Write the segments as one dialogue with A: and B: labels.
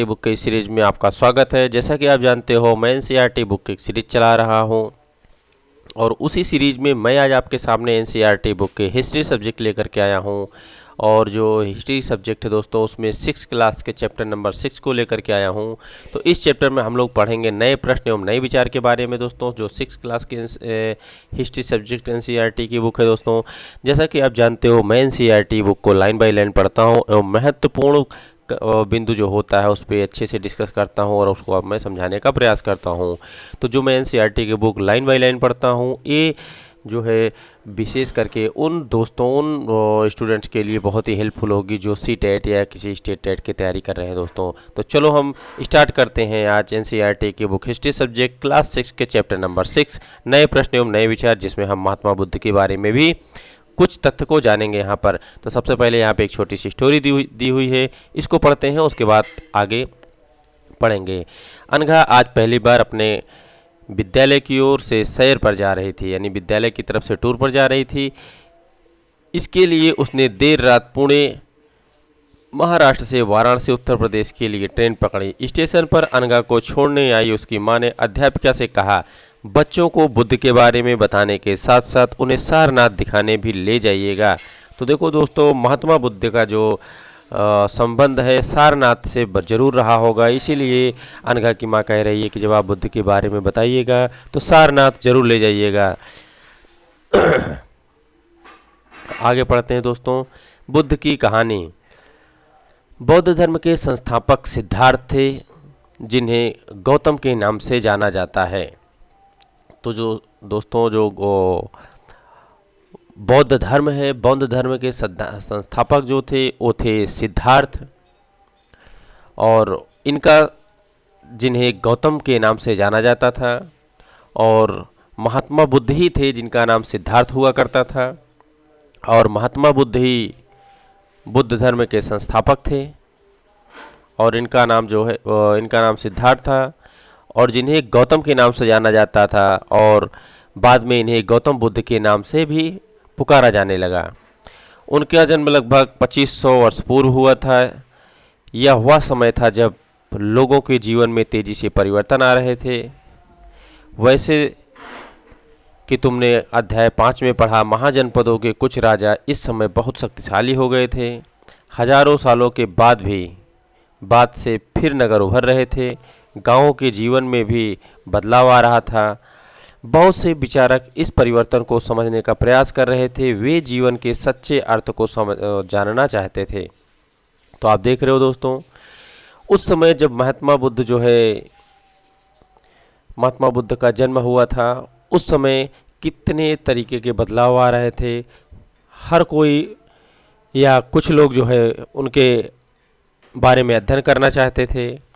A: Book की series में आपका स्वागत है। जैसा कि आप जानते हो, मैं एनसीईआरटी बुक की सीरीज चला रहा हूं और उसी सीरीज में मैं आज आपके सामने एनसीईआरटी बुक के हिस्ट्री सब्जेक्ट लेकर के आया हूं। और जो हिस्ट्री सब्जेक्ट है दोस्तों, उसमें 6 क्लास के चैप्टर नंबर 6 को लेकर के आया हूं। तो इस चैप्टर में हम लोग पढ़ेंगे नए प्रश्न एवं नए विचार के बारे में दोस्तों। जो 6 क्लास की हिस्ट्री सब्जेक्ट एनसीईआरटी की बुक है दोस्तों। जैसा कि आप जानते हो, मैं एनसीईआरटी बुक को लाइन बाय लाइन पढ़ता हूँ एवं महत्वपूर्ण बिंदु जो होता है उस पर अच्छे से डिस्कस करता हूं और उसको अब मैं समझाने का प्रयास करता हूं। तो जो मैं एनसीईआरटी की बुक लाइन बाय लाइन पढ़ता हूं, ये जो है विशेष करके उन दोस्तों, उन स्टूडेंट्स के लिए बहुत ही हेल्पफुल होगी जो सी टेट या किसी स्टेट टेट की तैयारी कर रहे हैं दोस्तों। तो चलो हम स्टार्ट करते हैं आज एनसीईआरटी की बुक हिस्ट्री सब्जेक्ट क्लास 6 के चैप्टर नंबर 6 नए प्रश्न एवं नए विचार, जिसमें हम महात्मा बुद्ध के बारे में भी कुछ तथ्य को जानेंगे यहाँ पर। तो सबसे पहले यहाँ पे एक छोटी सी स्टोरी दी हुई है, इसको पढ़ते हैं, उसके बाद आगे पढ़ेंगे। अनघा आज पहली बार अपने विद्यालय की ओर से सैर पर जा रही थी, यानी विद्यालय की तरफ से टूर पर जा रही थी। इसके लिए उसने देर रात पुणे महाराष्ट्र से वाराणसी उत्तर प्रदेश के लिए ट्रेन पकड़ी। स्टेशन पर अनघा को छोड़ने आई उसकी मां ने अध्यापिका से कहा, बच्चों को बुद्ध के बारे में बताने के साथ साथ उन्हें सारनाथ दिखाने भी ले जाइएगा। तो देखो दोस्तों, महात्मा बुद्ध का जो संबंध है सारनाथ से जरूर रहा होगा, इसीलिए अनघा की माँ कह रही है कि जब आप बुद्ध के बारे में बताइएगा तो सारनाथ जरूर ले जाइएगा। आगे पढ़ते हैं दोस्तों। बुद्ध की कहानी। बौद्ध धर्म के संस्थापक सिद्धार्थ थे, जिन्हें गौतम के नाम से जाना जाता है। तो जो दोस्तों, जो बौद्ध धर्म है, बौद्ध धर्म के संस्थापक जो थे वो थे सिद्धार्थ, और इनका जिन्हें गौतम के नाम से जाना जाता था। और महात्मा बुद्ध ही थे जिनका नाम सिद्धार्थ हुआ करता था, और महात्मा बुद्ध ही बुद्ध धर्म के संस्थापक थे। और इनका नाम जो है इनका नाम सिद्धार्थ था, और जिन्हें गौतम के नाम से जाना जाता था, और बाद में इन्हें गौतम बुद्ध के नाम से भी पुकारा जाने लगा। उनका जन्म लगभग 2500 वर्ष पूर्व हुआ था। यह वह समय था जब लोगों के जीवन में तेजी से परिवर्तन आ रहे थे। वैसे कि तुमने अध्याय 5 में पढ़ा, महाजनपदों के कुछ राजा इस समय बहुत शक्तिशाली हो गए थे। हजारों सालों के बाद से फिर नगर उभर रहे थे। गांवों के जीवन में भी बदलाव आ रहा था। बहुत से विचारक इस परिवर्तन को समझने का प्रयास कर रहे थे। वे जीवन के सच्चे अर्थ को जानना चाहते थे। तो आप देख रहे हो दोस्तों, उस समय जब महात्मा बुद्ध का जन्म हुआ था, उस समय कितने तरीके के बदलाव आ रहे थे। हर कोई या कुछ लोग जो है उनके बारे में अध्ययन करना चाहते थे।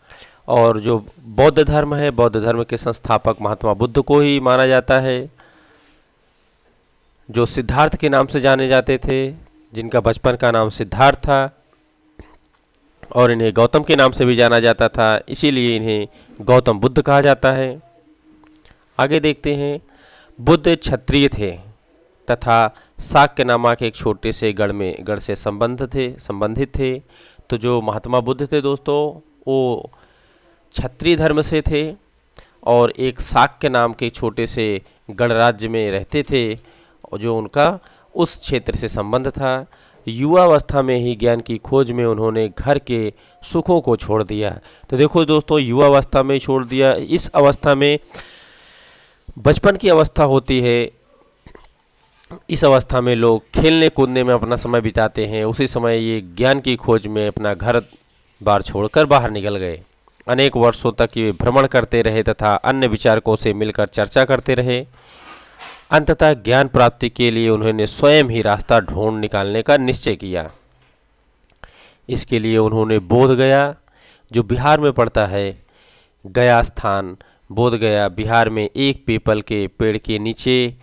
A: और जो बौद्ध धर्म है, बौद्ध धर्म के संस्थापक महात्मा बुद्ध को ही माना जाता है, जो सिद्धार्थ के नाम से जाने जाते थे, जिनका बचपन का नाम सिद्धार्थ था, और इन्हें गौतम के नाम से भी जाना जाता था, इसीलिए इन्हें गौतम बुद्ध कहा जाता है। आगे देखते हैं। बुद्ध क्षत्रिय थे तथा शाक्य नामक एक छोटे से गढ़ से संबंधित थे। तो जो महात्मा बुद्ध थे दोस्तों, वो क्षत्रिय धर्म से थे और एक शाक्य नाम के छोटे से गणराज्य में रहते थे, और जो उनका उस क्षेत्र से संबंध था। युवावस्था में ही ज्ञान की खोज में उन्होंने घर के सुखों को छोड़ दिया। तो देखो दोस्तों, युवावस्था में छोड़ दिया। इस अवस्था में बचपन की अवस्था होती है, इस अवस्था में लोग खेलने कूदने में अपना समय बिताते हैं। उसी समय ये ज्ञान की खोज में अपना घर बार छोड़कर बाहर निकल गए। अनेक वर्षों तक ये भ्रमण करते रहे तथा अन्य विचारकों से मिलकर चर्चा करते रहे। अंततः ज्ञान प्राप्ति के लिए उन्होंने स्वयं ही रास्ता ढूंढ निकालने का निश्चय किया। इसके लिए उन्होंने बोधगया, जो बिहार में पड़ता है, गया स्थान बोधगया बिहार में एक पीपल के पेड़ के नीचे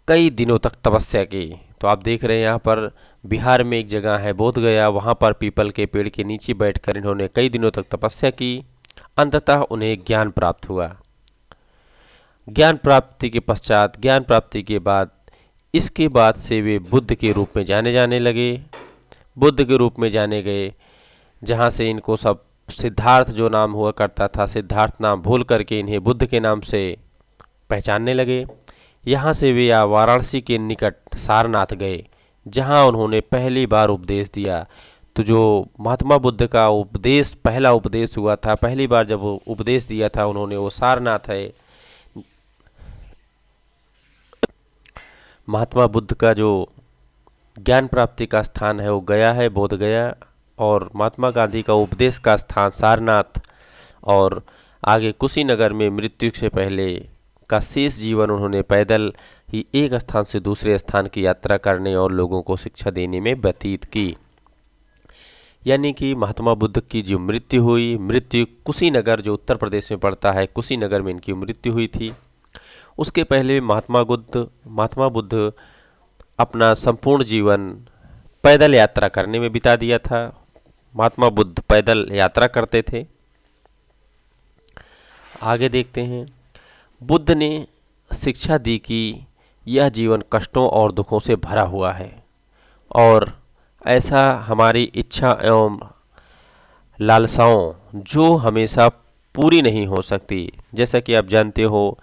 A: कई दिनों तक तपस्या की। तो आप देख रहे हैं यहाँ पर बिहार में एक जगह है बोधगया, वहाँ पर पीपल के पेड़ के नीचे बैठकर इन्होंने कई दिनों तक तपस्या की। अंततः उन्हें ज्ञान प्राप्त हुआ। ज्ञान प्राप्ति के बाद इसके बाद से वे बुद्ध के रूप में जाने लगे। बुद्ध के रूप में जाने गए, जहाँ से इनको सब सिद्धार्थ जो नाम हुआ करता था, सिद्धार्थ नाम भूल करके इन्हें बुद्ध के नाम से पहचानने लगे। यहाँ से वे वाराणसी के निकट सारनाथ गए, जहाँ उन्होंने पहली बार उपदेश दिया। तो जो महात्मा बुद्ध का उपदेश, पहला उपदेश हुआ था, पहली बार जब वो उपदेश दिया था उन्होंने, वो सारनाथ है। महात्मा बुद्ध का जो ज्ञान प्राप्ति का स्थान है वो गया है, बोध गया। और महात्मा गांधी का उपदेश का स्थान सारनाथ, और आगे कुशीनगर में मृत्यु से पहले का शेष जीवन उन्होंने पैदल ही एक स्थान से दूसरे स्थान की यात्रा करने और लोगों को शिक्षा देने में व्यतीत की। यानी कि महात्मा बुद्ध की जो मृत्यु हुई, मृत्यु कुशीनगर जो उत्तर प्रदेश में पड़ता है, कुशीनगर में इनकी मृत्यु हुई थी। उसके पहले महात्मा बुद्ध अपना संपूर्ण जीवन पैदल यात्रा करने में बिता दिया था। महात्मा बुद्ध पैदल यात्रा करते थे। आगे देखते हैं, बुद्ध ने शिक्षा दी कि यह जीवन कष्टों और दुखों से भरा हुआ है, और ऐसा हमारी इच्छा एवं लालसाओं जो हमेशा पूरी नहीं हो सकती। जैसा कि आप जानते हो,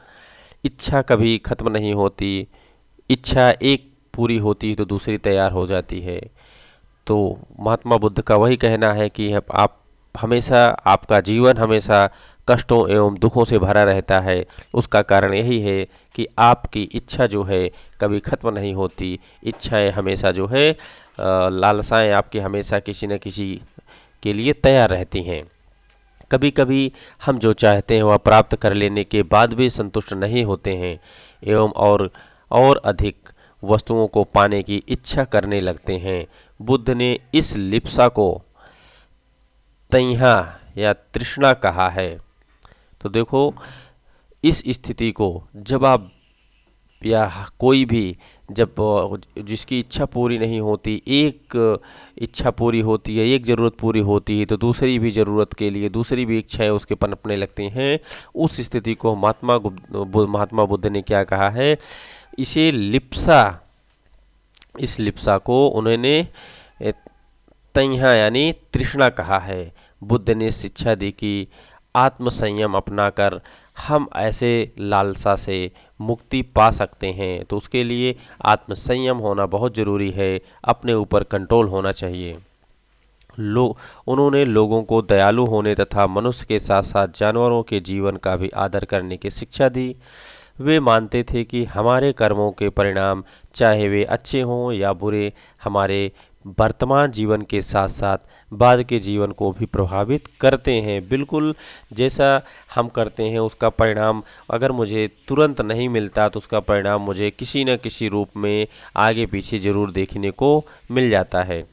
A: इच्छा कभी खत्म नहीं होती, इच्छा एक पूरी होती तो दूसरी तैयार हो जाती है। तो महात्मा बुद्ध का वही कहना है कि आप हमेशा, आपका जीवन हमेशा कष्टों एवं दुखों से भरा रहता है। उसका कारण यही है कि आपकी इच्छा जो है कभी खत्म नहीं होती। इच्छाएं हमेशा जो है, लालसाएं आपकी हमेशा किसी न किसी के लिए तैयार रहती हैं। कभी कभी हम जो चाहते हैं वह प्राप्त कर लेने के बाद भी संतुष्ट नहीं होते हैं एवं और अधिक वस्तुओं को पाने की इच्छा करने लगते हैं। बुद्ध ने इस लिप्सा को तैहा या तृष्णा कहा है। तो देखो, इस स्थिति को जब आप या कोई भी, जब जिसकी इच्छा पूरी नहीं होती, एक इच्छा पूरी होती है, एक ज़रूरत पूरी होती है, तो दूसरी भी ज़रूरत के लिए दूसरी भी इच्छाएं उसके पनपने लगती हैं। उस स्थिति को महात्मा बुद्ध ने क्या कहा है, इसे लिप्सा, इस लिप्सा को उन्होंने तैहा यानी तृष्णा कहा है। बुद्ध ने शिक्षा दी कि आत्मसंयम अपनाकर हम ऐसे लालसा से मुक्ति पा सकते हैं। तो उसके लिए आत्मसंयम होना बहुत ज़रूरी है, अपने ऊपर कंट्रोल होना चाहिए। उन्होंने लोगों को दयालु होने तथा मनुष्य के साथ साथ जानवरों के जीवन का भी आदर करने की शिक्षा दी। वे मानते थे कि हमारे कर्मों के परिणाम, चाहे वे अच्छे हों या बुरे, हमारे वर्तमान जीवन के साथ साथ बाद के जीवन को भी प्रभावित करते हैं। बिल्कुल जैसा हम करते हैं उसका परिणाम अगर मुझे तुरंत नहीं मिलता तो उसका परिणाम मुझे किसी न किसी रूप में आगे पीछे ज़रूर देखने को मिल जाता है।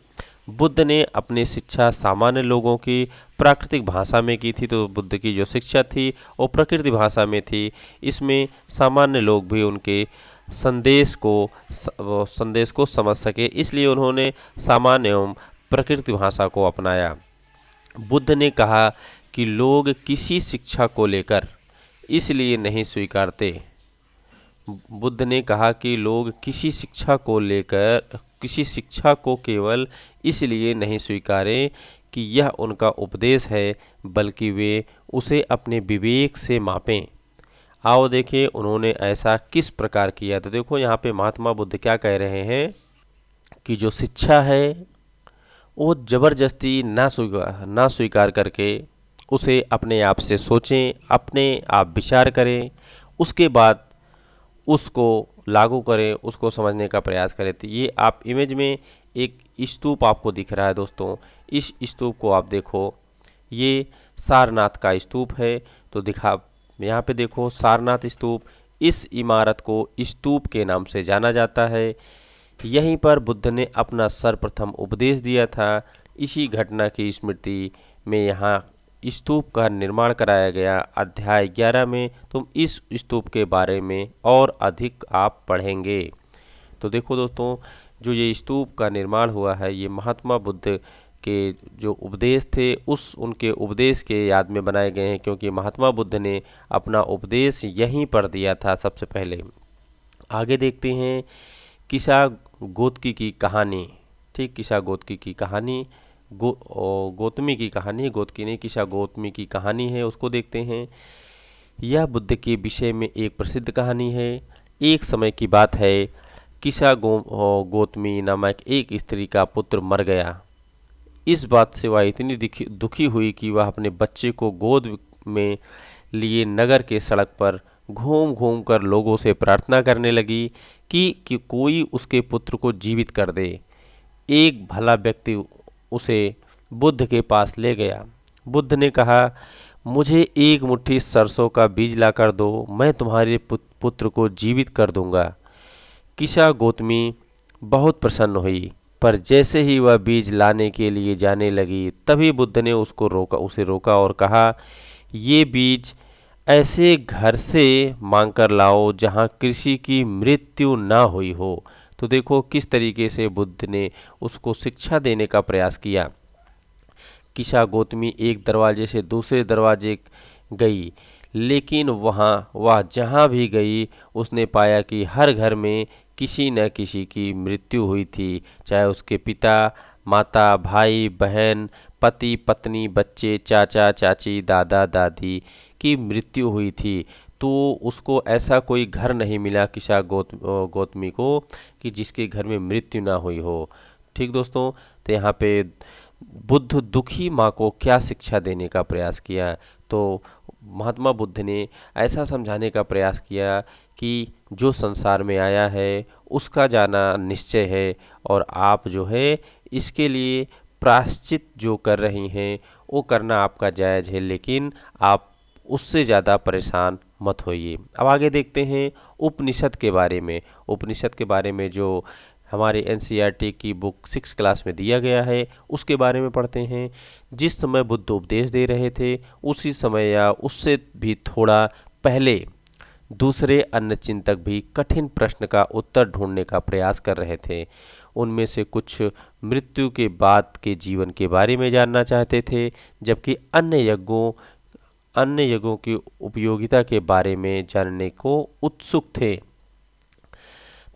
A: बुद्ध ने अपनी शिक्षा सामान्य लोगों की प्राकृतिक भाषा में की थी। तो बुद्ध की जो शिक्षा थी वो प्रकृति भाषा में थी। इसमें सामान्य लोग भी उनके संदेश को समझ सके, इसलिए उन्होंने सामान्य एवं प्रकृति भाषा को अपनाया। बुद्ध ने कहा कि लोग किसी शिक्षा को लेकर इसलिए नहीं स्वीकारते। बुद्ध ने कहा कि लोग किसी शिक्षा को केवल इसलिए नहीं स्वीकारें कि यह उनका उपदेश है, बल्कि वे उसे अपने विवेक से मापें। आओ देखिए उन्होंने ऐसा किस प्रकार किया। तो देखो यहाँ पे महात्मा बुद्ध क्या कह रहे हैं कि जो शिक्षा है वो ज़बरदस्ती ना स्वीकार करके उसे अपने आप से सोचें, अपने आप विचार करें, उसके बाद उसको लागू करें, उसको समझने का प्रयास करें। तो ये आप इमेज में एक स्तूप आपको दिख रहा है दोस्तों, इस स्तूप को आप देखो, ये सारनाथ का स्तूप है। तो यहाँ पे देखो सारनाथ स्तूप, इस इमारत को स्तूप के नाम से जाना जाता है। यहीं पर बुद्ध ने अपना सर्वप्रथम उपदेश दिया था। इसी घटना की स्मृति में यहाँ स्तूप का निर्माण कराया गया। अध्याय 11 में तुम इस स्तूप के बारे में और अधिक आप पढ़ेंगे। तो देखो दोस्तों, जो ये स्तूप का निर्माण हुआ है ये महात्मा बुद्ध के जो उपदेश थे उनके उपदेश के याद में बनाए गए हैं, क्योंकि महात्मा बुद्ध ने अपना उपदेश यहीं पर दिया था सबसे पहले। आगे देखते हैं किसा गोतकी की कहानी। ठीक, किसा गोतकी की कहानी गौतमी की कहानी, गौतमी नहीं, किशा गौतमी की कहानी है, उसको देखते हैं। यह बुद्ध के विषय में एक प्रसिद्ध कहानी है। एक समय की बात है, किशा गौतमी नामक एक स्त्री का पुत्र मर गया। इस बात से वह इतनी दुखी हुई कि वह अपने बच्चे को गोद में लिए नगर के सड़क पर घूम घूम कर लोगों से प्रार्थना करने लगी कि कोई उसके पुत्र को जीवित कर दे। एक भला व्यक्ति उसे बुद्ध के पास ले गया। बुद्ध ने कहा, मुझे एक मुट्ठी सरसों का बीज लाकर दो, मैं तुम्हारे पुत्र को जीवित कर दूंगा। किशा गौतमी बहुत प्रसन्न हुई, पर जैसे ही वह बीज लाने के लिए जाने लगी, तभी बुद्ध ने उसे रोका और कहा, ये बीज ऐसे घर से मांगकर लाओ जहाँ कृषि की मृत्यु ना हुई हो। तो देखो किस तरीके से बुद्ध ने उसको शिक्षा देने का प्रयास किया। किशा गौतमी एक दरवाजे से दूसरे दरवाजे गई, लेकिन वह जहाँ भी गई उसने पाया कि हर घर में किसी न किसी की मृत्यु हुई थी, चाहे उसके पिता, माता, भाई, बहन, पति, पत्नी, बच्चे, चाचा, चाची, दादा, दादी की मृत्यु हुई थी। तो उसको ऐसा कोई घर नहीं मिला किशा गौतमी को कि जिसके घर में मृत्यु ना हुई हो। ठीक दोस्तों, तो यहाँ पे बुद्ध दुखी माँ को क्या शिक्षा देने का प्रयास किया, तो महात्मा बुद्ध ने ऐसा समझाने का प्रयास किया कि जो संसार में आया है उसका जाना निश्चय है, और आप जो है इसके लिए प्रायश्चित जो कर रही हैं वो करना आपका जायज़ है, लेकिन आप उससे ज़्यादा परेशान मत होइए। अब आगे देखते हैं उपनिषद के बारे में। उपनिषद के बारे में जो हमारे एनसीईआरटी की बुक 6 क्लास में दिया गया है उसके बारे में पढ़ते हैं। जिस समय बुद्ध उपदेश दे रहे थे उसी समय या उससे भी थोड़ा पहले दूसरे अन्य चिंतक भी कठिन प्रश्न का उत्तर ढूंढने का प्रयास कर रहे थे। उनमें से कुछ मृत्यु के बाद के जीवन के बारे में जानना चाहते थे, जबकि अन्य यज्ञों की उपयोगिता के बारे में जानने को उत्सुक थे।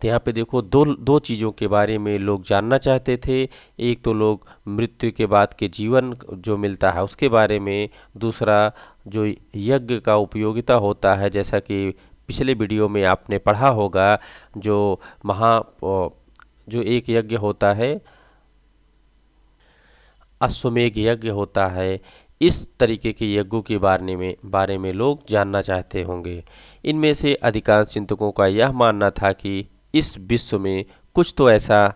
A: तो यहाँ पे देखो दो चीज़ों के बारे में लोग जानना चाहते थे। एक तो लोग मृत्यु के बाद के जीवन जो मिलता है उसके बारे में, दूसरा जो यज्ञ का उपयोगिता होता है, जैसा कि पिछले वीडियो में आपने पढ़ा होगा, जो एक यज्ञ होता है, अश्वमेध यज्ञ होता है। इस तरीके के यज्ञों के बारे में लोग जानना चाहते होंगे। इनमें से अधिकांश चिंतकों का यह मानना था कि इस विश्व में कुछ तो ऐसा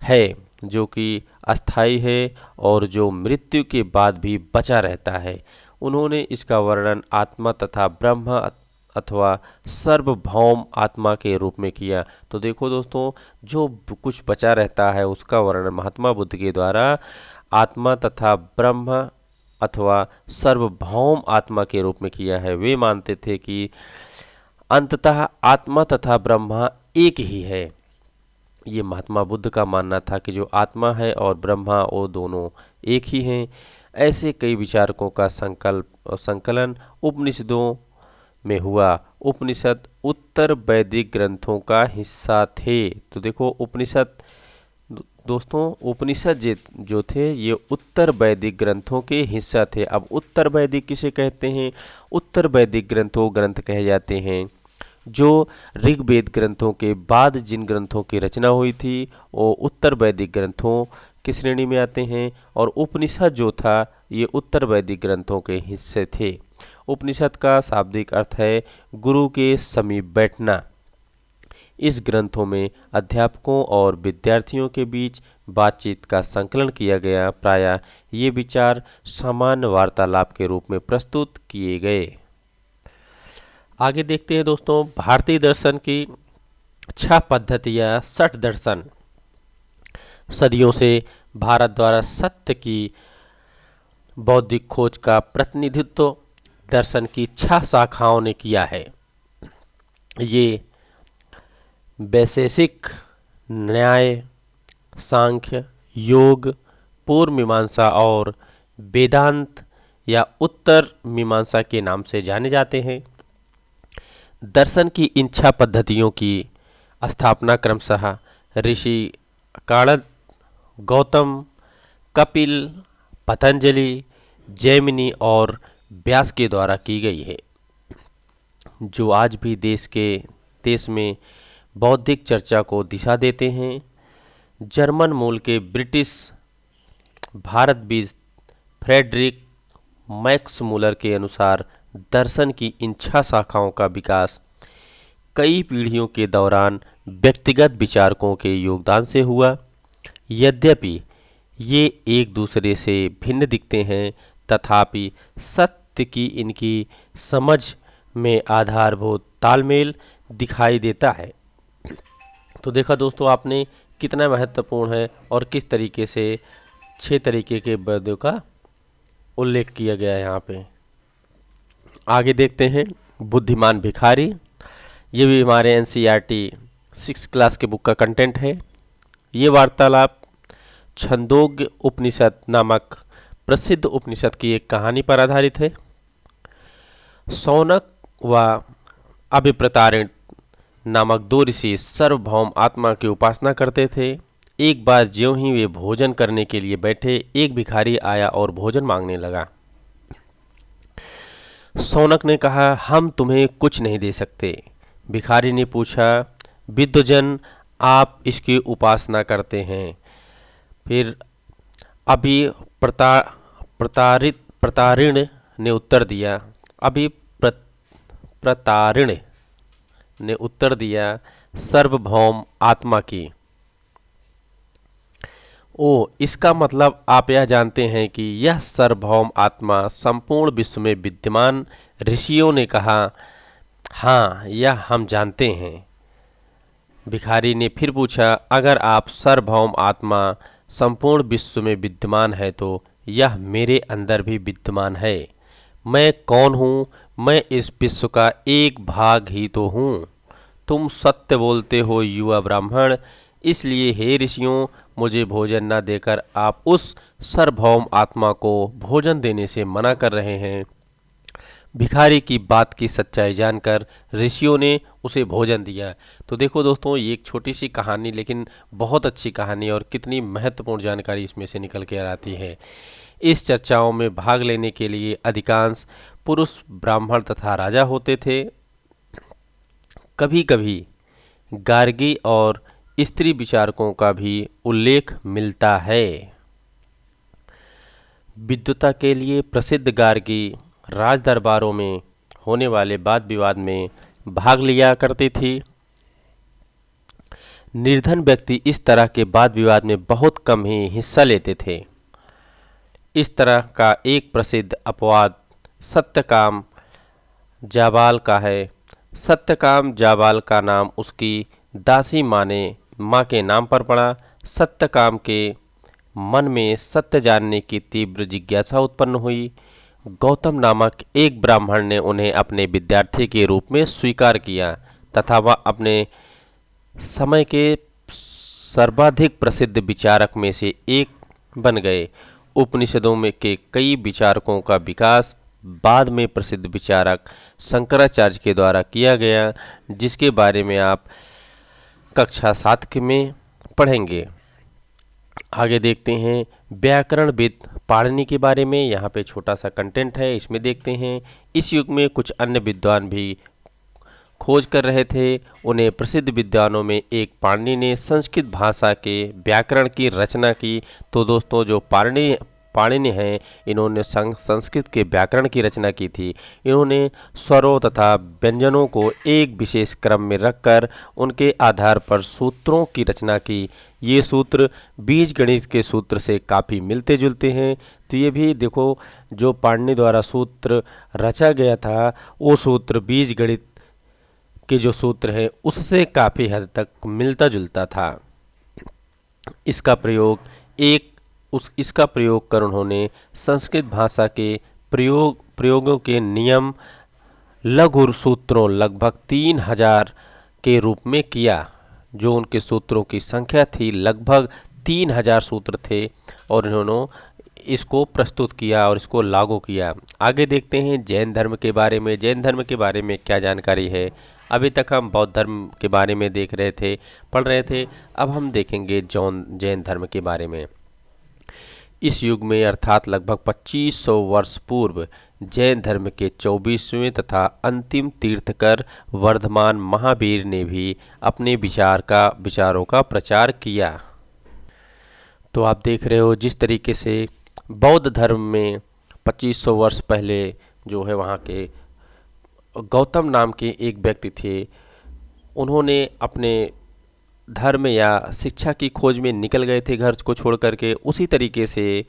A: है जो कि अस्थायी है और जो मृत्यु के बाद भी बचा रहता है। उन्होंने इसका वर्णन आत्मा तथा ब्रह्म अथवा सर्वभौम आत्मा के रूप में किया। तो देखो दोस्तों, जो कुछ बचा रहता है उसका वर्णन महात्मा बुद्ध के द्वारा आत्मा तथा ब्रह्म अथवा सर्वभौम आत्मा के रूप में किया है। वे मानते थे कि अंततः आत्मा तथा ब्रह्मा एक ही है। ये महात्मा बुद्ध का मानना था कि जो आत्मा है और ब्रह्मा वो दोनों एक ही हैं। ऐसे कई विचारकों का संकलन उपनिषदों में हुआ। उपनिषद उत्तर वैदिक ग्रंथों का हिस्सा थे। तो देखो उपनिषद दोस्तों, उपनिषद जो थे ये उत्तर वैदिक ग्रंथों के हिस्सा थे। अब उत्तर वैदिक किसे कहते हैं? उत्तर वैदिक ग्रंथ कहे जाते हैं जो ऋग्वेद ग्रंथों के बाद जिन ग्रंथों की रचना हुई थी वो उत्तर वैदिक ग्रंथों की श्रेणी में आते हैं। और उपनिषद जो था ये उत्तर वैदिक ग्रंथों के हिस्से थे। उपनिषद का शाब्दिक अर्थ है गुरु के समीप बैठना। इस ग्रंथों में अध्यापकों और विद्यार्थियों के बीच बातचीत का संकलन किया गया। प्रायः ये विचार सामान्य वार्तालाप के रूप में प्रस्तुत किए गए। आगे देखते हैं दोस्तों, भारतीय दर्शन की 6 पद्धति या 6 दर्शन। सदियों से भारत द्वारा सत्य की बौद्धिक खोज का प्रतिनिधित्व दर्शन की 6 शाखाओं ने किया है। ये वैशेषिक, न्याय, सांख्य, योग, पूर्व मीमांसा और वेदांत या उत्तर मीमांसा के नाम से जाने जाते हैं। दर्शन की इन 6 पद्धतियों की स्थापना क्रमशः ऋषि काणद, गौतम, कपिल, पतंजलि, जैमिनी और व्यास के द्वारा की गई है, जो आज भी देश में बौद्धिक चर्चा को दिशा देते हैं। जर्मन मूल के ब्रिटिश भारतविद फ्रेडरिक मैक्स मूलर के अनुसार दर्शन की इन 6 शाखाओं का विकास कई पीढ़ियों के दौरान व्यक्तिगत विचारकों के योगदान से हुआ। यद्यपि ये एक दूसरे से भिन्न दिखते हैं, तथापि सत्य की इनकी समझ में आधारभूत तालमेल दिखाई देता है। तो देखा दोस्तों आपने कितना महत्वपूर्ण है और किस तरीके से 6 तरीके के वेदों का उल्लेख किया गया है यहाँ पे। आगे देखते हैं बुद्धिमान भिखारी। ये भी हमारे NCERT 6 क्लास के बुक का कंटेंट है। ये वार्तालाप छंदोग्य उपनिषद नामक प्रसिद्ध उपनिषद की एक कहानी पर आधारित है। शौनक व अभिप्रतारिण नामक 2 ऋषि सार्वभौम आत्मा की उपासना करते थे। एक बार ज्यों ही वे भोजन करने के लिए बैठे, एक भिखारी आया और भोजन मांगने लगा। शौनक ने कहा, हम तुम्हें कुछ नहीं दे सकते। भिखारी ने पूछा, विद्वजन, आप इसकी उपासना करते हैं। फिर प्रतारिण ने उत्तर दिया प्रतारिण ने उत्तर दिया सार्वभौम आत्मा की। इसका मतलब आप यह जानते हैं कि यह सार्वभौम आत्मा संपूर्ण विश्व में विद्यमान। ऋषियों ने कहा, हाँ, यह हम जानते हैं। भिखारी ने फिर पूछा, अगर आप सार्वभौम आत्मा संपूर्ण विश्व में विद्यमान है तो यह मेरे अंदर भी विद्यमान है। मैं कौन हूँ? मैं इस विश्व का एक भाग ही तो हूँ। तुम सत्य बोलते हो युवा ब्राह्मण, इसलिए हे ऋषियों, मुझे भोजन न देकर आप उस सार्वभौम आत्मा को भोजन देने से मना कर रहे हैं। भिखारी की बात की सच्चाई जानकर ऋषियों ने उसे भोजन दिया। तो देखो दोस्तों, ये एक छोटी सी कहानी लेकिन बहुत अच्छी कहानी और कितनी महत्वपूर्ण जानकारी इसमें से निकल कर आती है। इस चर्चाओं में भाग लेने के लिए अधिकांश पुरुष ब्राह्मण तथा राजा होते थे। कभी कभी गार्गी और स्त्री विचारकों का भी उल्लेख मिलता है। विद्वता के लिए प्रसिद्ध गार्गी राज दरबारों में होने वाले वाद विवाद में भाग लिया करती थी। निर्धन व्यक्ति इस तरह के वाद विवाद में बहुत कम ही हिस्सा लेते थे। इस तरह का एक प्रसिद्ध अपवाद सत्यकाम जाबाल का है। सत्यकाम जाबाल का नाम उसकी दासी माँ के नाम पर पड़ा। सत्यकाम के मन में सत्य जानने की तीव्र जिज्ञासा उत्पन्न हुई। गौतम नामक एक ब्राह्मण ने उन्हें अपने विद्यार्थी के रूप में स्वीकार किया तथा वह अपने समय के सर्वाधिक प्रसिद्ध विचारक में से एक बन गए। उपनिषदों में के कई विचारकों का विकास बाद में प्रसिद्ध विचारक शंकराचार्य के द्वारा किया गया, जिसके बारे में आप कक्षा 7 में पढ़ेंगे। आगे देखते हैं व्याकरणविद पाणिनि के बारे में। यहाँ पे छोटा सा कंटेंट है, इसमें देखते हैं। इस युग में कुछ अन्य विद्वान भी खोज कर रहे थे। उन्हें प्रसिद्ध विद्वानों में एक पाणिनि ने संस्कृत भाषा के व्याकरण की रचना की। तो दोस्तों, जो पाणिनि हैं, इन्होंने संस्कृत के व्याकरण की रचना की थी। इन्होंने स्वरों तथा व्यंजनों को एक विशेष क्रम में रखकर उनके आधार पर सूत्रों की रचना की। ये सूत्र बीजगणित के सूत्र से काफ़ी मिलते जुलते हैं। तो ये भी देखो, जो पाणिनि द्वारा सूत्र रचा गया था, वो सूत्र बीजगणित के जो सूत्र हैं उससे काफ़ी हद तक मिलता जुलता था। इसका प्रयोग कर उन्होंने संस्कृत भाषा के प्रयोगों के नियम लघु सूत्रों लगभग 3000 के रूप में किया। जो उनके सूत्रों की संख्या थी लगभग 3000 सूत्र थे और इन्होंने इसको प्रस्तुत किया और इसको लागू किया। आगे देखते हैं जैन धर्म के बारे में। जैन धर्म के बारे में क्या जानकारी है? अभी तक हम बौद्ध धर्म के बारे में पढ़ रहे थे। अब हम देखेंगे जैन धर्म के बारे में। इस युग में अर्थात लगभग 2500 वर्ष पूर्व जैन धर्म के 24वें तथा अंतिम तीर्थकर वर्धमान महावीर ने भी अपने विचारों का प्रचार किया। तो आप देख रहे हो जिस तरीके से बौद्ध धर्म में 2500 वर्ष पहले जो है वहाँ के गौतम नाम के एक व्यक्ति थे, उन्होंने अपने धर्म या शिक्षा की खोज में निकल गए थे घर को छोड़ करके। उसी तरीके से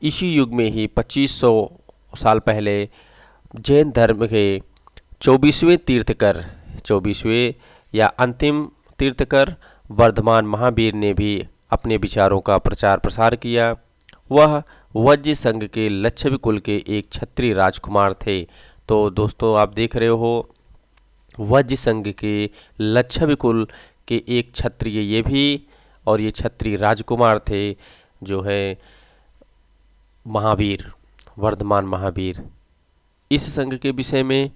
A: इसी युग में ही 2500 साल पहले जैन धर्म के 24वें या अंतिम तीर्थकर वर्धमान महावीर ने भी अपने विचारों का प्रचार प्रसार किया। वह वज्र संघ के लच्छवी कुल के एक क्षत्रिय राजकुमार थे। तो दोस्तों आप देख रहे हो वज्र संघ के लच्छवी कुल के एक क्षत्रिय ये भी, और ये क्षत्रिय राजकुमार थे जो है महावीर, वर्धमान महावीर। इस संघ के विषय में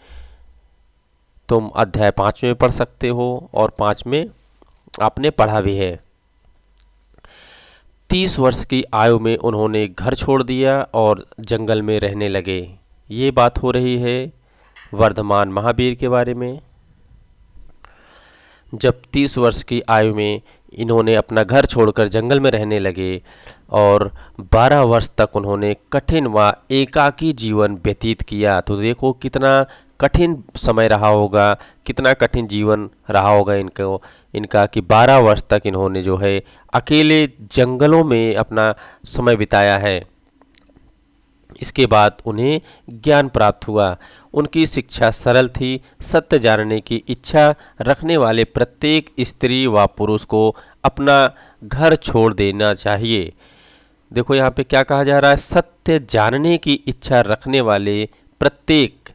A: तुम अध्याय 5 में पढ़ सकते हो और 5 में आपने पढ़ा भी है। 30 वर्ष की आयु में उन्होंने घर छोड़ दिया और जंगल में रहने लगे। ये बात हो रही है वर्धमान महावीर के बारे में। जब 30 वर्ष की आयु में इन्होंने अपना घर छोड़कर जंगल में रहने लगे और 12 वर्ष तक उन्होंने कठिन व एकाकी जीवन व्यतीत किया। तो देखो कितना कठिन समय रहा होगा, कितना कठिन जीवन रहा होगा इनका कि 12 वर्ष तक इन्होंने जो है अकेले जंगलों में अपना समय बिताया है। इसके बाद उन्हें ज्ञान प्राप्त हुआ। उनकी शिक्षा सरल थी। सत्य जानने की इच्छा रखने वाले प्रत्येक स्त्री व पुरुष को अपना घर छोड़ देना चाहिए। देखो यहाँ पे क्या कहा जा रहा है, सत्य जानने की इच्छा रखने वाले प्रत्येक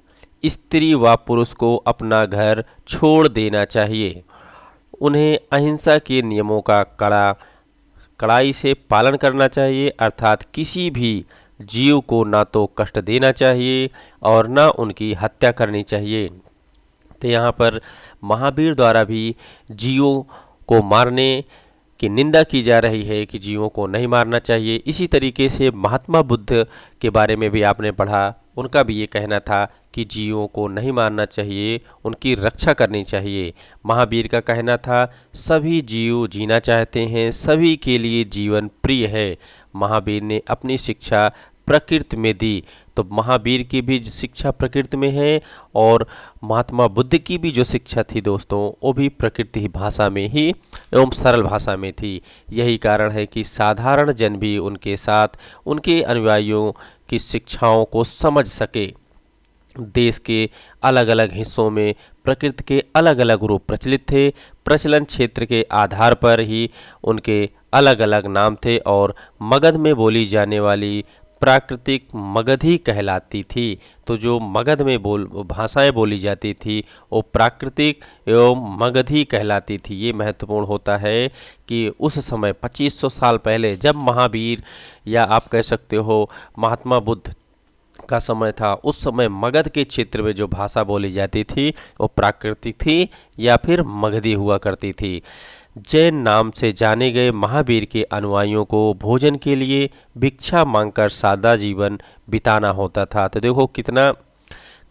A: स्त्री व पुरुष को अपना घर छोड़ देना चाहिए। उन्हें अहिंसा के नियमों का कड़ाई से पालन करना चाहिए, अर्थात किसी भी जीव को ना तो कष्ट देना चाहिए और ना उनकी हत्या करनी चाहिए। तो यहाँ पर महावीर द्वारा भी जीवों को मारने की निंदा की जा रही है कि जीवों को नहीं मारना चाहिए। इसी तरीके से महात्मा बुद्ध के बारे में भी आपने पढ़ा, उनका भी ये कहना था कि जीवों को नहीं मारना चाहिए, उनकी रक्षा करनी चाहिए। महावीर का कहना था सभी जीव जीना चाहते हैं, सभी के लिए जीवन प्रिय है। महावीर ने अपनी शिक्षा प्रकृति में दी। तो महावीर की भी शिक्षा प्रकृति में है और महात्मा बुद्ध की भी जो शिक्षा थी दोस्तों वो भी प्रकृति भाषा में ही एवं सरल भाषा में थी। यही कारण है कि साधारण जन भी उनके साथ उनके अनुयायियों की शिक्षाओं को समझ सके। देश के अलग अलग हिस्सों में प्रकृति के अलग अलग रूप प्रचलित थे। प्रचलन क्षेत्र के आधार पर ही उनके अलग अलग नाम थे और मगध में बोली जाने वाली प्राकृतिक मगधी कहलाती थी। तो जो मगध में भाषाएं बोली जाती थी वो प्राकृतिक एवं मगधी कहलाती थी। ये महत्वपूर्ण होता है कि उस समय 2500 साल पहले जब महावीर या आप कह सकते हो महात्मा बुद्ध का समय था, उस समय मगध के क्षेत्र में जो भाषा बोली जाती थी वो प्राकृतिक थी या फिर मगधी हुआ करती थी। जैन नाम से जाने गए महावीर के अनुयायियों को भोजन के लिए भिक्षा मांगकर सादा जीवन बिताना होता था। तो देखो कितना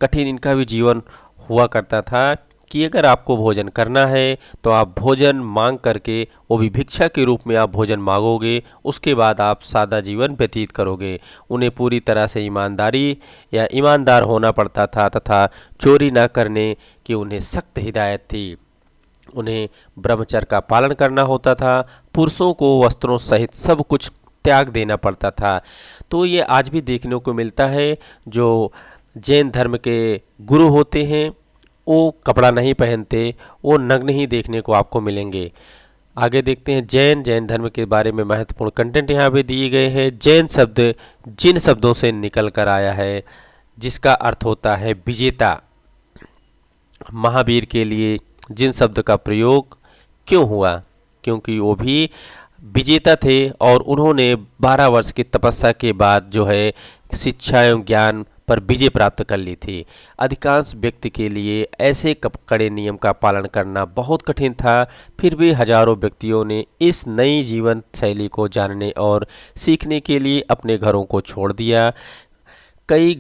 A: कठिन इनका भी जीवन हुआ करता था कि अगर आपको भोजन करना है तो आप भोजन मांग करके, वो भी भिक्षा के रूप में आप भोजन मांगोगे, उसके बाद आप सादा जीवन व्यतीत करोगे। उन्हें पूरी तरह से ईमानदारी या ईमानदार होना पड़ता था तथा चोरी न करने की उन्हें सख्त हिदायत थी। उन्हें ब्रह्मचर्य का पालन करना होता था। पुरुषों को वस्त्रों सहित सब कुछ त्याग देना पड़ता था। तो ये आज भी देखने को मिलता है। जो जैन धर्म के गुरु होते हैं वो कपड़ा नहीं पहनते, वो नग्न ही देखने को आपको मिलेंगे। आगे देखते हैं जैन धर्म के बारे में महत्वपूर्ण कंटेंट यहाँ पे दिए गए हैं। जैन शब्द जिन शब्दों से निकल कर आया है जिसका अर्थ होता है विजेता। महावीर के लिए जिन शब्द का प्रयोग क्यों हुआ, क्योंकि वो भी विजेता थे और उन्होंने 12 वर्ष की तपस्या के बाद जो है शिक्षा एवं ज्ञान पर विजय प्राप्त कर ली थी। अधिकांश व्यक्ति के लिए ऐसे कड़े नियम का पालन करना बहुत कठिन था, फिर भी हजारों व्यक्तियों ने इस नई जीवन शैली को जानने और सीखने के लिए अपने घरों को छोड़ दिया। कई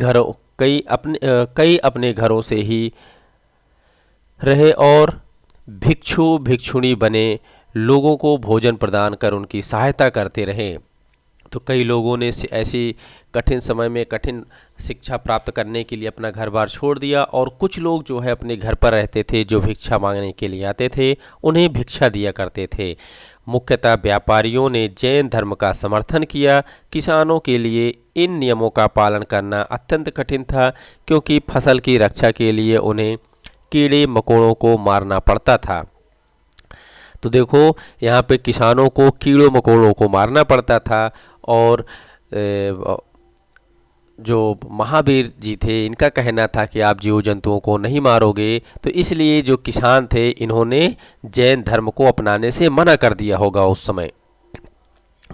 A: अपने घरों से ही रहे और भिक्षु भिक्षुणी बने लोगों को भोजन प्रदान कर उनकी सहायता करते रहे। तो कई लोगों ने ऐसी कठिन समय में कठिन शिक्षा प्राप्त करने के लिए अपना घर बार छोड़ दिया, और कुछ लोग जो है अपने घर पर रहते थे, जो भिक्षा मांगने के लिए आते थे उन्हें भिक्षा दिया करते थे। मुख्यतः व्यापारियों ने जैन धर्म का समर्थन किया। किसानों के लिए इन नियमों का पालन करना अत्यंत कठिन था, क्योंकि फसल की रक्षा के लिए उन्हें कीड़े मकोड़ों को मारना पड़ता था। तो देखो, यहाँ पे किसानों को कीड़ों मकोड़ों को मारना पड़ता था, और जो महावीर जी थे इनका कहना था कि आप जीव जंतुओं को नहीं मारोगे, तो इसलिए जो किसान थे इन्होंने जैन धर्म को अपनाने से मना कर दिया होगा उस समय।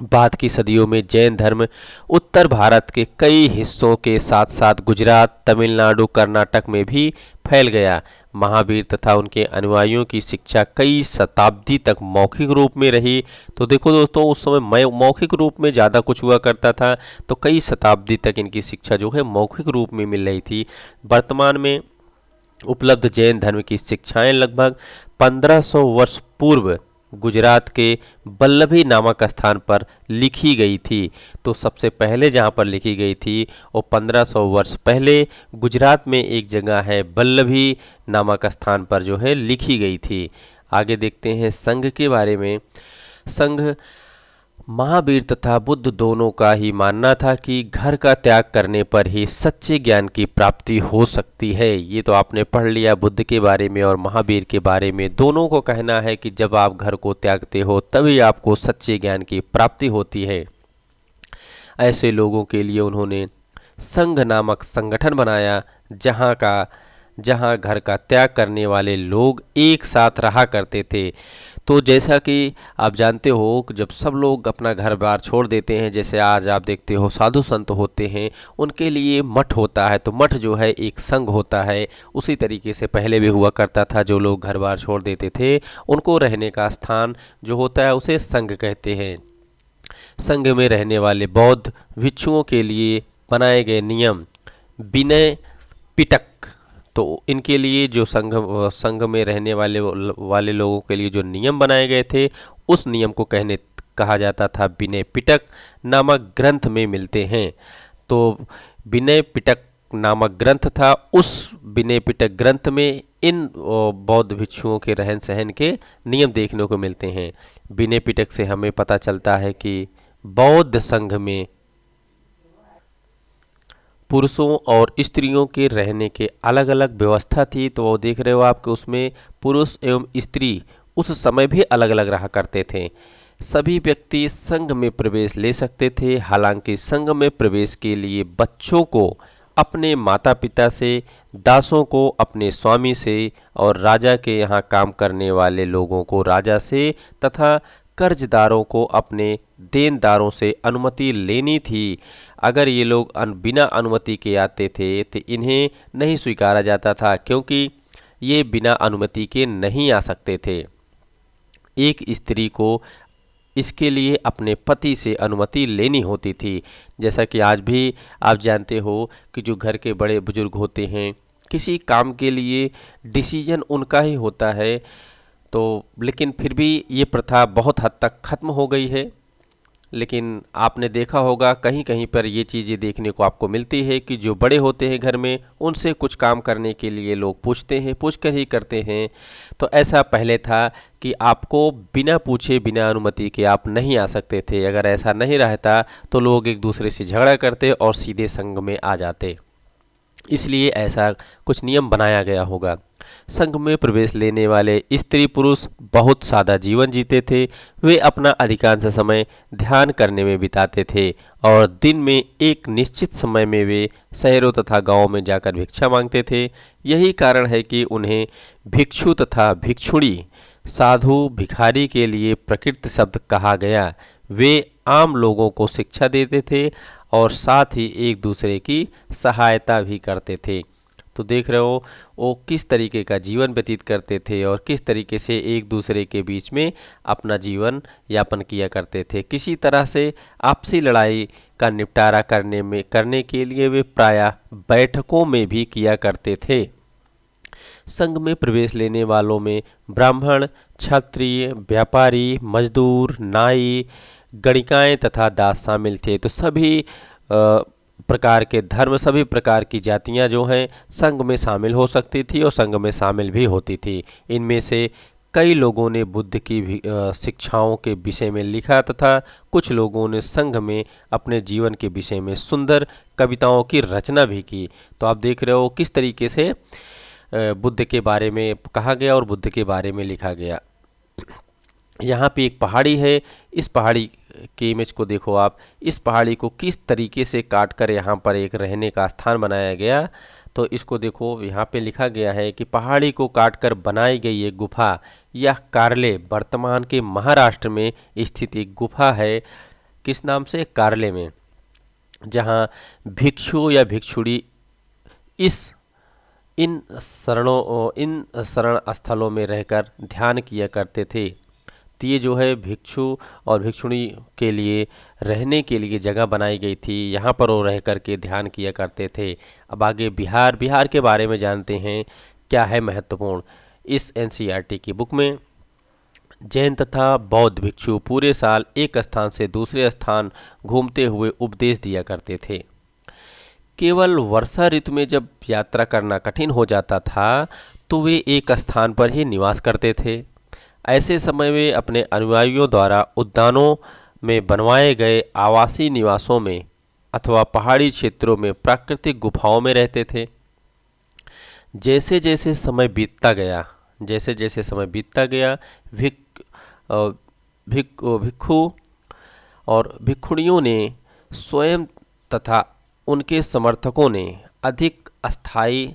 A: बाद की सदियों में जैन धर्म उत्तर भारत के कई हिस्सों के साथ साथ गुजरात, तमिलनाडु, कर्नाटक में भी फैल गया। महावीर तथा उनके अनुयायियों की शिक्षा कई शताब्दी तक मौखिक रूप में रही। तो देखो दोस्तों, उस समय मौखिक रूप में ज़्यादा कुछ हुआ करता था, तो कई शताब्दी तक इनकी शिक्षा जो है मौखिक रूप में मिल रही थी। वर्तमान में उपलब्ध जैन धर्म की शिक्षाएं लगभग 1500 वर्ष पूर्व गुजरात के वल्लभी नामक स्थान पर लिखी गई थी। तो सबसे पहले जहाँ पर लिखी गई थी वो 1500 वर्ष पहले गुजरात में एक जगह है वल्लभी नामक स्थान पर जो है लिखी गई थी। आगे देखते हैं संघ के बारे में। संघ महावीर तथा बुद्ध दोनों का ही मानना था कि घर का त्याग करने पर ही सच्चे ज्ञान की प्राप्ति हो सकती है। ये तो आपने पढ़ लिया बुद्ध के बारे में और महावीर के बारे में। दोनों को कहना है कि जब आप घर को त्यागते हो तभी आपको सच्चे ज्ञान की प्राप्ति होती है। ऐसे लोगों के लिए उन्होंने संघ नामक संगठन बनाया, जहाँ घर का त्याग करने वाले लोग एक साथ रहा करते थे। तो जैसा कि आप जानते हो कि जब सब लोग अपना घर बार छोड़ देते हैं, जैसे आज आप देखते हो साधु संत होते हैं, उनके लिए मठ होता है, तो मठ जो है एक संघ होता है। उसी तरीके से पहले भी हुआ करता था, जो लोग घर बार छोड़ देते थे उनको रहने का स्थान जो होता है उसे संघ कहते हैं। संघ में रहने वाले बौद्ध भिक्षुओं के लिए बनाए गए नियम विनय पिटक, तो इनके लिए जो संघ में रहने वाले लोगों के लिए जो नियम बनाए गए थे उस नियम को कहा जाता था विनय पिटक नामक ग्रंथ में मिलते हैं। तो विनय पिटक नामक ग्रंथ था, उस विनय पिटक ग्रंथ में इन बौद्ध भिक्षुओं के रहन सहन के नियम देखने को मिलते हैं। विनय पिटक से हमें पता चलता है कि बौद्ध संघ में पुरुषों और स्त्रियों के रहने के अलग अलग व्यवस्था थी। तो वो देख रहे हो आपके उसमें पुरुष एवं स्त्री उस समय भी अलग अलग रहा करते थे। सभी व्यक्ति संघ में प्रवेश ले सकते थे। हालांकि संघ में प्रवेश के लिए बच्चों को अपने माता पिता से, दासों को अपने स्वामी से और राजा के यहाँ काम करने वाले लोगों को राजा से तथा कर्जदारों को अपने देनदारों से अनुमति लेनी थी। अगर ये लोग बिना अनुमति के आते थे तो इन्हें नहीं स्वीकारा जाता था, क्योंकि ये बिना अनुमति के नहीं आ सकते थे। एक स्त्री को इसके लिए अपने पति से अनुमति लेनी होती थी। जैसा कि आज भी आप जानते हो कि जो घर के बड़े बुजुर्ग होते हैं, किसी काम के लिए डिसीजन उनका ही होता है, तो लेकिन फिर भी ये प्रथा बहुत हद तक ख़त्म हो गई है। लेकिन आपने देखा होगा कहीं कहीं पर ये चीज़ें देखने को आपको मिलती है कि जो बड़े होते हैं घर में, उनसे कुछ काम करने के लिए लोग पूछते हैं, पूछकर ही करते हैं। तो ऐसा पहले था कि आपको बिना पूछे, बिना अनुमति के आप नहीं आ सकते थे। अगर ऐसा नहीं रहता तो लोग एक दूसरे से झगड़ा करते और सीधे संघ में आ जाते, इसलिए ऐसा कुछ नियम बनाया गया होगा। संघ में प्रवेश लेने वाले स्त्री पुरुष बहुत सादा जीवन जीते थे। वे अपना अधिकांश समय ध्यान करने में बिताते थे और दिन में एक निश्चित समय में वे शहरों तथा गांवों में जाकर भिक्षा मांगते थे। यही कारण है कि उन्हें भिक्षु तथा भिक्षुणी, साधु, भिखारी के लिए प्रकृत शब्द कहा गया। वे आम लोगों को शिक्षा देते थे और साथ ही एक दूसरे की सहायता भी करते थे। तो देख रहे हो वो किस तरीके का जीवन व्यतीत करते थे और किस तरीके से एक दूसरे के बीच में अपना जीवन यापन किया करते थे। किसी तरह से आपसी लड़ाई का निपटारा करने के लिए वे प्रायः बैठकों में भी किया करते थे। संघ में प्रवेश लेने वालों में ब्राह्मण, क्षत्रिय, व्यापारी, मजदूर, नाई, गणिकाएं तथा दास शामिल थे। तो सभी प्रकार के धर्म, सभी प्रकार की जातियां जो हैं संघ में शामिल हो सकती थी और संघ में शामिल भी होती थी। इनमें से कई लोगों ने बुद्ध की शिक्षाओं के विषय में लिखा तथा कुछ लोगों ने संघ में अपने जीवन के विषय में सुंदर कविताओं की रचना भी की। तो आप देख रहे हो किस तरीके से बुद्ध के बारे में कहा गया और बुद्ध के बारे में लिखा गया। यहाँ पे एक पहाड़ी है, इस पहाड़ी की इमेज को देखो आप। इस पहाड़ी को किस तरीके से काट कर यहाँ पर एक रहने का स्थान बनाया गया। तो इसको देखो, यहाँ पे लिखा गया है कि पहाड़ी को काटकर बनाई गई एक गुफा, यह कारले वर्तमान के महाराष्ट्र में स्थित एक गुफा है। किस नाम से? कारले में, जहाँ भिक्षु या भिक्षुड़ी इन शरण स्थलों में रहकर ध्यान किया करते थे। तो ये जो है भिक्षु और भिक्षुणी के लिए रहने के लिए जगह बनाई गई थी, यहाँ पर वो रह कर के ध्यान किया करते थे। अब आगे बिहार के बारे में जानते हैं क्या है महत्वपूर्ण। इस एनसीईआरटी की बुक में जैन तथा बौद्ध भिक्षु पूरे साल एक स्थान से दूसरे स्थान घूमते हुए उपदेश दिया करते थे। केवल वर्षा ऋतु में जब यात्रा करना कठिन हो जाता था तो वे एक स्थान पर ही निवास करते थे। ऐसे समय में अपने अनुयायियों द्वारा उद्यानों में बनवाए गए आवासीय निवासों में अथवा पहाड़ी क्षेत्रों में प्राकृतिक गुफाओं में रहते थे। जैसे जैसे समय बीतता गया भिक्षु और भिक्षुणियों ने स्वयं तथा उनके समर्थकों ने अधिक अस्थायी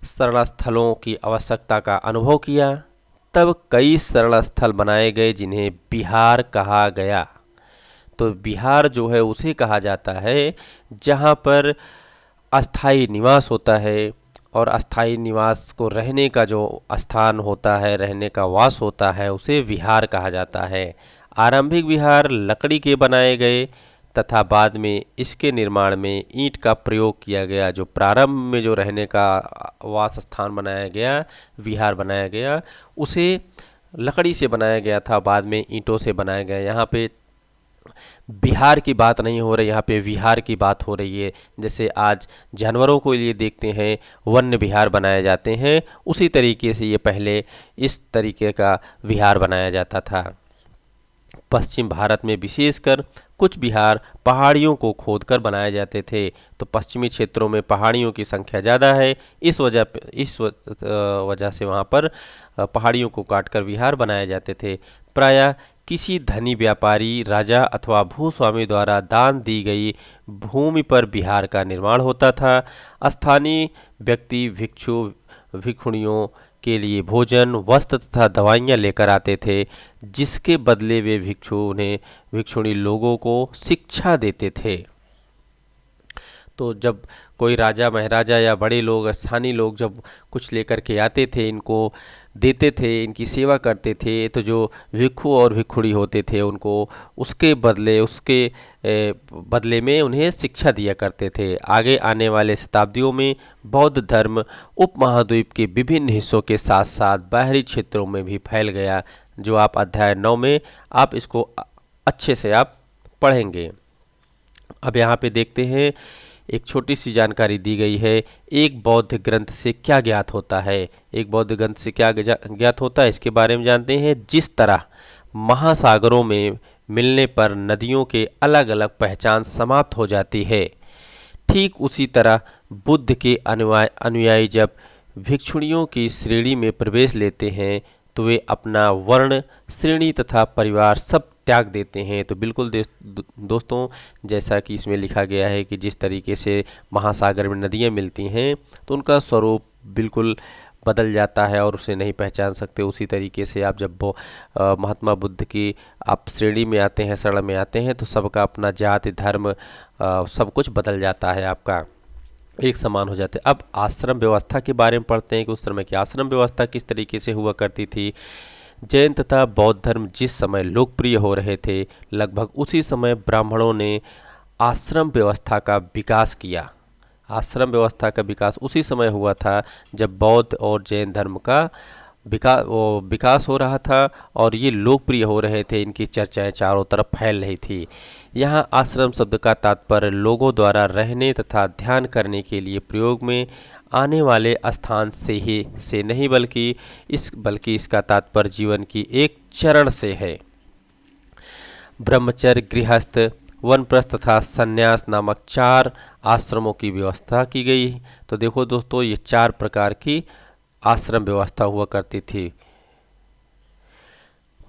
A: शरण स्थलों की आवश्यकता का अनुभव किया। तब कई शरण स्थल बनाए गए जिन्हें बिहार कहा गया। तो बिहार जो है उसे कहा जाता है जहाँ पर अस्थायी निवास होता है, और अस्थायी निवास को रहने का जो स्थान होता है, रहने का वास होता है, उसे विहार कहा जाता है। आरंभिक विहार लकड़ी के बनाए गए तथा बाद में इसके निर्माण में ईंट का प्रयोग किया गया। जो प्रारंभ में जो रहने का वास स्थान बनाया गया, विहार बनाया गया, उसे लकड़ी से बनाया गया था, बाद में ईंटों से बनाया गया। यहाँ पे बिहार की बात नहीं हो रही, यहाँ पे विहार की बात हो रही है। जैसे आज जानवरों को लिए देखते हैं वन्य विहार बनाए जाते हैं, उसी तरीके से ये पहले इस तरीके का विहार बनाया जाता था। पश्चिम भारत में विशेषकर कुछ विहार पहाड़ियों को खोदकर बनाए जाते थे। तो पश्चिमी क्षेत्रों में पहाड़ियों की संख्या ज़्यादा है, इस वजह से वहाँ पर पहाड़ियों को काटकर विहार बनाए जाते थे। प्रायः किसी धनी व्यापारी, राजा अथवा भूस्वामी द्वारा दान दी गई भूमि पर विहार का निर्माण होता था। स्थानीय व्यक्ति भिक्षु भिक्षुणियों के लिए भोजन, वस्त्र तथा दवाइयाँ लेकर आते थे, जिसके बदले वे भिक्षुणी लोगों को शिक्षा देते थे। तो जब कोई राजा महाराजा या बड़े लोग, स्थानीय लोग जब कुछ लेकर के आते थे, इनको देते थे, इनकी सेवा करते थे, तो जो भिक्षु और भिक्षुणी होते थे उनको उसके बदले में उन्हें शिक्षा दिया करते थे। आगे आने वाले शताब्दियों में बौद्ध धर्म उपमहाद्वीप के विभिन्न हिस्सों के साथ साथ बाहरी क्षेत्रों में भी फैल गया, जो आप अध्याय 9 में आप इसको अच्छे से आप पढ़ेंगे। अब यहाँ पे देखते हैं, एक छोटी सी जानकारी दी गई है, एक बौद्ध ग्रंथ से क्या ज्ञात होता है। एक बौद्ध ग्रंथ से क्या ज्ञात होता है, इसके बारे में जानते हैं। जिस तरह महासागरों में मिलने पर नदियों के अलग अलग पहचान समाप्त हो जाती है, ठीक उसी तरह बुद्ध के अनुयायी जब भिक्षुणियों की श्रेणी में प्रवेश लेते हैं तो वे अपना वर्ण, श्रेणी तथा परिवार सब त्याग देते हैं। तो बिल्कुल दोस्तों, जैसा कि इसमें लिखा गया है कि जिस तरीके से महासागर में नदियाँ मिलती हैं तो उनका स्वरूप बिल्कुल बदल जाता है और उसे नहीं पहचान सकते। उसी तरीके से आप जब वो महात्मा बुद्ध की आप श्रेणी में आते हैं, शरण में आते हैं, तो सबका अपना जाति धर्म सब कुछ बदल जाता है, आपका एक समान हो जाते हैं। अब आश्रम व्यवस्था के बारे में पढ़ते हैं कि उस समय की आश्रम व्यवस्था किस तरीके से हुआ करती थी। जैन तथा बौद्ध धर्म जिस समय लोकप्रिय हो रहे थे, लगभग उसी समय ब्राह्मणों ने आश्रम व्यवस्था का विकास किया। आश्रम व्यवस्था का विकास उसी समय हुआ था जब बौद्ध और जैन धर्म का विकास हो रहा था और ये लोकप्रिय हो रहे थे, इनकी चर्चाएं चारों तरफ फैल रही थी। यहाँ आश्रम शब्द का तात्पर्य लोगों द्वारा रहने तथा ध्यान करने के लिए प्रयोग में आने वाले स्थान से नहीं बल्कि इसका तात्पर्य जीवन की एक चरण से है। ब्रह्मचर्य, गृहस्थ, वनप्रस्थ तथा संन्यास नामक 4 आश्रमों की व्यवस्था की गई। तो देखो दोस्तों, ये 4 प्रकार की आश्रम व्यवस्था हुआ करती थी।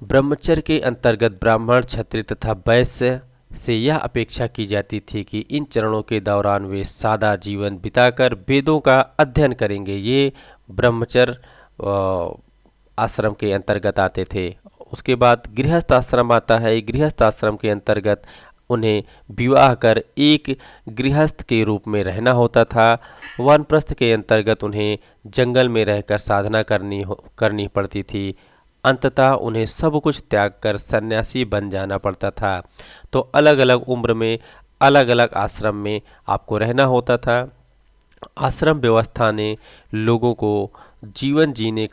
A: ब्रह्मचर्य के अंतर्गत ब्राह्मण, क्षत्रिय तथा वैश्य से यह अपेक्षा की जाती थी कि इन चरणों के दौरान वे सादा जीवन बिताकर वेदों का अध्ययन करेंगे। ये ब्रह्मचर्य आश्रम के अंतर्गत आते थे। उसके बाद गृहस्थ आश्रम आता है। गृहस्थ आश्रम के अंतर्गत उन्हें विवाह कर एक गृहस्थ के रूप में रहना होता था। वानप्रस्थ के अंतर्गत उन्हें जंगल में रहकर साधना करनी पड़ती थी। अंततः उन्हें सब कुछ त्याग कर सन्यासी बन जाना पड़ता था। तो अलग अलग उम्र में अलग अलग आश्रम में आपको रहना होता था। आश्रम व्यवस्था ने लोगों को जीवन जीने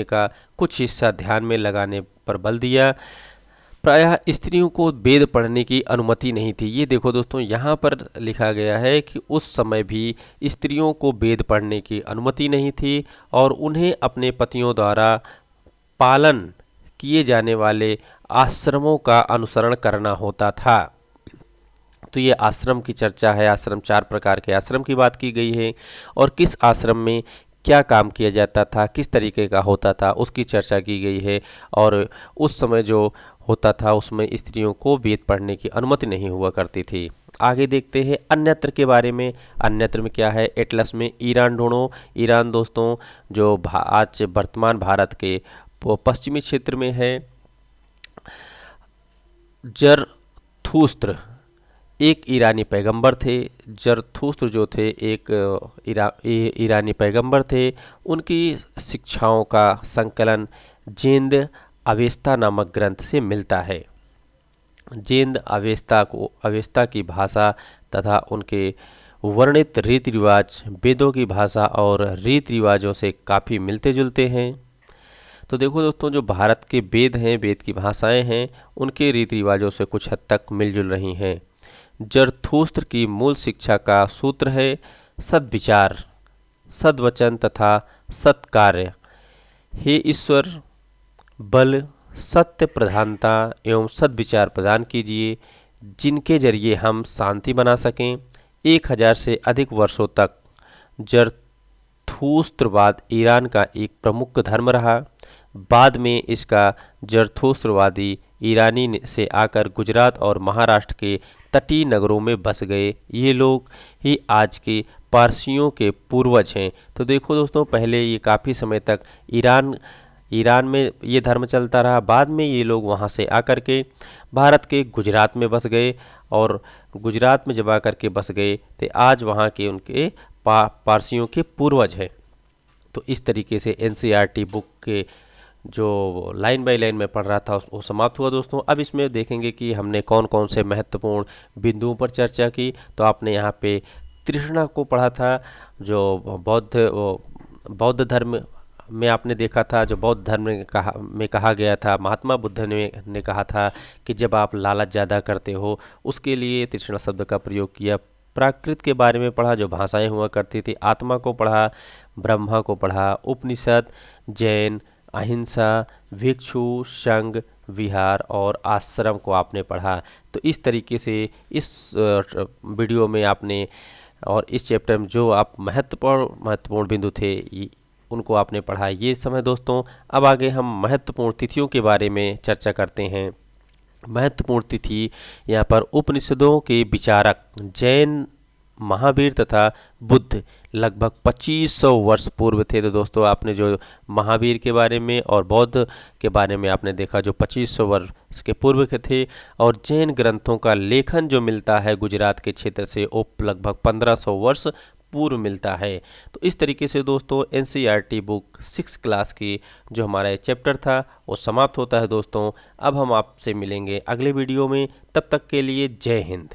A: का कुछ हिस्सा ध्यान में लगाने पर बल दिया। प्रायः स्त्रियों को वेद पढ़ने की अनुमति नहीं थी। ये देखो दोस्तों, यहाँ पर लिखा गया है कि उस समय भी स्त्रियों को वेद पढ़ने की अनुमति नहीं थी और उन्हें अपने पतियों द्वारा पालन किए जाने वाले आश्रमों का अनुसरण करना होता था। तो ये आश्रम की चर्चा है। आश्रम 4 प्रकार के आश्रम की बात की गई है और किस आश्रम में क्या काम किया जाता था, किस तरीके का होता था, उसकी चर्चा की गई है। और उस समय जो होता था उसमें स्त्रियों को वेद पढ़ने की अनुमति नहीं हुआ करती थी। आगे देखते हैं अन्यत्र के बारे में। अन्यत्र में क्या है? एटलस में ईरान ढूंढो। ईरान दोस्तों जो आज वर्तमान भारत के पश्चिमी क्षेत्र में है। जरथुस्त्र एक ईरानी पैगंबर थे। जरथुस्त्र जो थे एक ईरानी पैगंबर थे। उनकी शिक्षाओं का संकलन जेंद अवेस्ता नामक ग्रंथ से मिलता है। जेंद अवेस्ता की भाषा तथा उनके वर्णित रीति रिवाज वेदों की भाषा और रीति रिवाजों से काफ़ी मिलते जुलते हैं। तो देखो दोस्तों, जो भारत के वेद हैं, वेद की भाषाएं हैं, उनके रीति रिवाजों से कुछ हद तक मिलजुल रही हैं। जरथुस्त्र की मूल शिक्षा का सूत्र है सद्विचार, सद्वचन तथा सत्कार्य। हे ईश्वर, बल, सत्य प्रधानता एवं सद्विचार प्रदान कीजिए, जिनके जरिए हम शांति बना सकें। 1000 से अधिक वर्षों तक जरथुस्त्रवाद ईरान का एक प्रमुख धर्म रहा। बाद में इसका जरथुस्त्रवादी ईरानी से आकर गुजरात और महाराष्ट्र के तटीय नगरों में बस गए। ये लोग ही आज के पारसियों के पूर्वज हैं। तो देखो दोस्तों, पहले ये काफ़ी समय तक ईरान में ये धर्म चलता रहा। बाद में ये लोग वहाँ से आकर के भारत के गुजरात में बस गए और गुजरात में जब आकर के बस गए तो आज वहाँ के उनके पारसियों के पूर्वज हैं। तो इस तरीके से एनसीईआरटी बुक के जो लाइन बाय लाइन में पढ़ रहा था वो समाप्त हुआ दोस्तों। अब इसमें देखेंगे कि हमने कौन कौन से महत्वपूर्ण बिंदुओं पर चर्चा की। तो आपने यहाँ पे तृष्णा को पढ़ा था, जो बौद्ध धर्म में आपने देखा था। जो बौद्ध धर्म में कहा गया था, महात्मा बुद्ध ने कहा था कि जब आप लालच ज़्यादा करते हो उसके लिए तृष्णा शब्द का प्रयोग किया। प्राकृत के बारे में पढ़ा, जो भाषाएं हुआ करती थी। आत्मा को पढ़ा, ब्रह्मा को पढ़ा, उपनिषद, जैन, अहिंसा, भिक्षु, संघ, विहार और आश्रम को आपने पढ़ा। तो इस तरीके से इस वीडियो में आपने और इस चैप्टर में जो आप महत्वपूर्ण बिंदु थे उनको आपने पढ़ा। ये समय दोस्तों, अब आगे हम महत्वपूर्ण तिथियों के बारे में चर्चा करते हैं। महत्वपूर्ण तिथि यहाँ पर उपनिषदों के विचारक जैन महावीर तथा बुद्ध लगभग 2500 वर्ष पूर्व थे। तो दोस्तों आपने जो महावीर के बारे में और बौद्ध के बारे में आपने देखा जो 2500 वर्ष के पूर्व के थे, और जैन ग्रंथों का लेखन जो मिलता है गुजरात के क्षेत्र से वो लगभग 1500 वर्ष पूर्व मिलता है। तो इस तरीके से दोस्तों एनसीईआरटी बुक 6 क्लास की जो हमारा चैप्टर था वो समाप्त होता है दोस्तों। अब हम आपसे मिलेंगे अगले वीडियो में, तब तक के लिए जय हिंद।